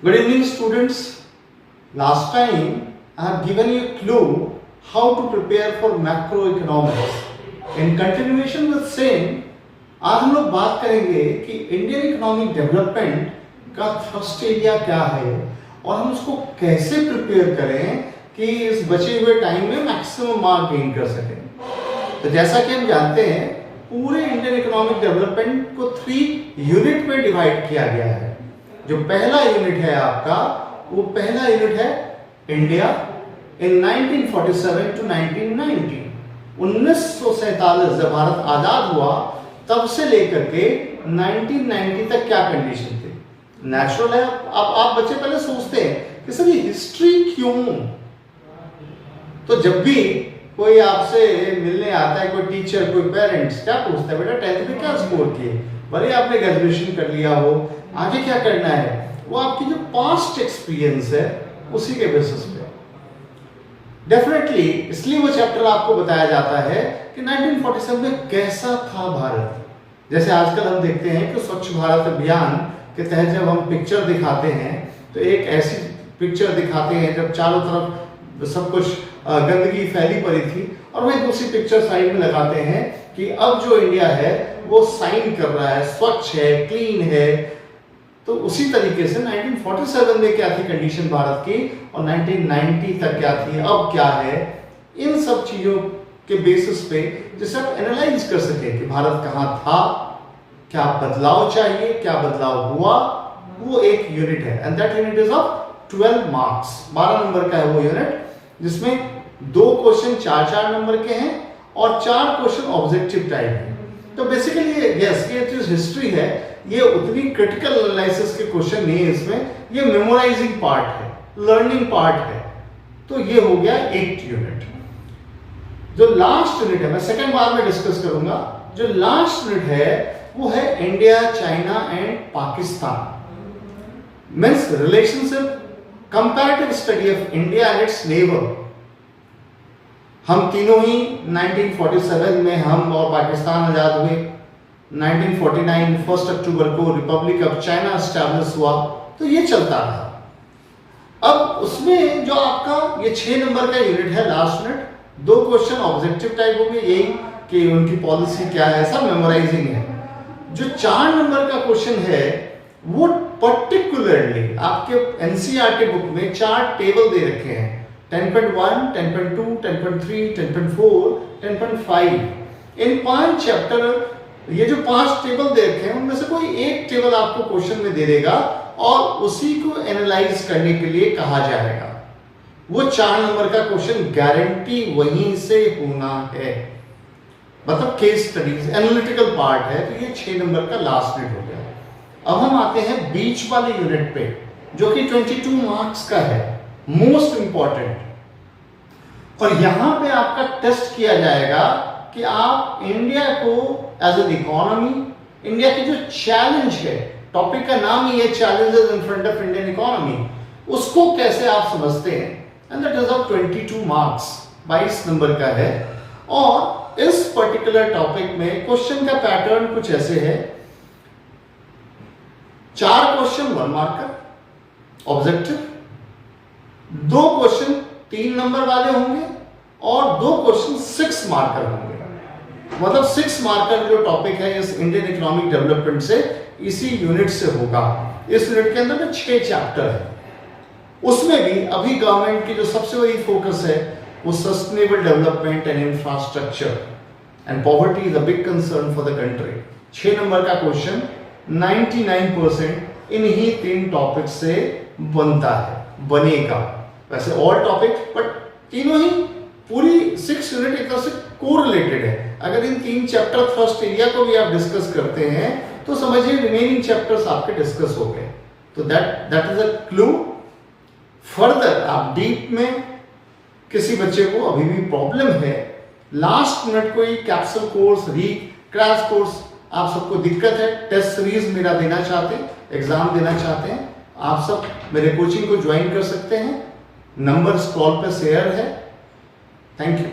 Good evening, students. Last time I have given you a clue how to prepare for macroeconomics. In continuation with same, आज हम लोग बात करेंगे कि Indian economic development का thrust area क्या है और हम उसको कैसे प्रिपेयर करें कि इस बचे हुए टाइम में मैक्सिमम मार्क गेन कर सकें। तो जैसा कि हम जानते हैं, पूरे इंडियन इकोनॉमिक डेवलपमेंट को 3 यूनिट में डिवाइड किया गया है। जो पहला यूनिट है आपका, वो पहला यूनिट है इंडिया इन 1947 टू 1990। 1947 जब भारत आजाद हुआ तब से लेकर के 1990 तक क्या कंडीशन थी। नेचुरल है, आप बच्चे पहले सोचते हैं कि सर ये हिस्ट्री क्यों। तो जब भी कोई आपसे मिलने आता है, कोई टीचर, कोई पेरेंट्स, क्या पूछता है, बेटा 10th में क्या स्कोर किए, भले आपने ग्रेजुएशन कर लिया हो, आगे क्या करना है, वो आपकी जो पास्ट एक्सपीरियंस है उसी के बेसिस पे डेफिनेटली। इसलिए वो चैप्टर आपको बताया जाता है कि 1947 में कैसा था भारत। जैसे आजकल हम देखते हैं कि स्वच्छ भारत अभियान के तहत जब हम पिक्चर दिखाते हैं तो एक ऐसी पिक्चर दिखाते हैं जब चारों तरफ सब कुछ गंदगी फैली पड़ी थी, और वही दूसरी पिक्चर साइड में लगाते हैं कि अब जो इंडिया है वो साइन कर रहा है, स्वच्छ है, क्लीन है। तो उसी तरीके से 1947 में क्या थी कंडीशन भारत की और 1990 तक क्या थी, अब क्या है, इन सब चीजों के बेसिस पे जिसे आप एनालाइज कर सके कि भारत कहाँ था, क्या बदलाव चाहिए, क्या बदलाव हुआ, वो एक यूनिट है। And that unit is of 12 marks. 12 number का है वो यूनिट, जिसमें 2 क्वेश्चन 4-4 नंबर के हैं और 4 क्वेश्चन ऑब्जेक्टिव टाइप है। तो बेसिकली यस, ये जो हिस्ट्री है ये उतनी क्रिटिकल एनालिसिस के क्वेश्चन नहीं है इसमें, ये मेमोराइजिंग पार्ट है, लर्निंग पार्ट है। तो ये हो गया 8 यूनिट। जो लास्ट यूनिट है, मैं सेकंड बार में डिस्कस करूंगा, जो लास्ट यूनिट है वो है India, China and Pakistan. Means relationship, comparative study of India and it's neighbour. हम तीनों ही 1947 में हम और पाकिस्तान आजाद हुए। 1949 1 अक्टूबर को रिपब्लिक ऑफ चाइना एस्टैब्लिश हुआ। तो ये चलता रहा। अब उसमें जो आपका ये 6 नंबर का यूनिट है, last unit, 2 question objective type होंगे, यही कि उनकी पॉलिसी क्या है, सब मेमोराइजिंग है। जो 4 नंबर का क्वेश्चन है वो पर्टिकुलरली आपके एनसीईआरटी बुक में 4 टेबल दे रखे हैं, 10.1, 10.2, 10.3, 10.4, 10.5। इन 5 चैप्टर, ये जो 5 टेबल दे रखे हैं उनमें से कोई एक टेबल आपको क्वेश्चन में दे देगा और उसी को एनालाइज करने के लिए कहा जाएगा। वो 4 नंबर का क्वेश्चन गारंटी वहीं से होना है, मतलब केस स्टडीज, एनालिटिकल पार्ट है। तो ये 6 नंबर का लास्ट यूनिट हो गया। अब हम आते हैं बीच वाले यूनिट पे, जो कि 22 मार्क्स का है, मोस्ट इंपॉर्टेंट। और यहां पे आपका टेस्ट किया जाएगा कि आप इंडिया को एज एन इकोनॉमी, इंडिया की जो चैलेंज है, टॉपिक का नाम ही है challenges in front of Indian economy, उसको कैसे आप समझते हैं। And that is of 22 marks, 22 number का है। और इस पर्टिकुलर टॉपिक में क्वेश्चन का पैटर्न कुछ ऐसे है, 4 question 1 marker objective, 2 question 3 number वाले होंगे और 2 क्वेश्चन 6 मार्कर होंगे। मतलब 6 मार्कर जो टॉपिक है इस इंडियन इकोनॉमिक डेवलपमेंट से, इसी यूनिट से होगा। इस यूनिट के अंदर में 6 चैप्टर है। उसमें भी अभी गवर्नमेंट की जो सबसे बड़ी फोकस है वो sustainable development and infrastructure, and poverty is a big concern for the country. 6 number का क्वेश्चन 99% इन्हीं 3 टॉपिक से बनता है, बनेगा। वैसे ऑल टॉपिक, बट तीनों ही पूरी 6 यूनिट एक तरह से कोरिलेटेड है। अगर इन 3 चैप्टर फर्स्ट एरिया को भी आप डिस्कस करते हैं तो समझिए रिमेनिंग चैप्टर्स आपके डिस्कस हो गए। तो that is a clue. Further आप डीप में किसी बच्चे को अभी भी प्रॉब्लम है, लास्ट मिनट कोई कैप्सूल कोर्स, क्रैश कोर्स आप सबको दिक्कत है, टेस्ट सीरीज मेरा देना चाहते हैं, एग्जाम देना चाहते हैं, आप सब मेरे कोचिंग को ज्वाइन कर सकते हैं। नंबर स्क्रॉल पे शेयर है। Thank you.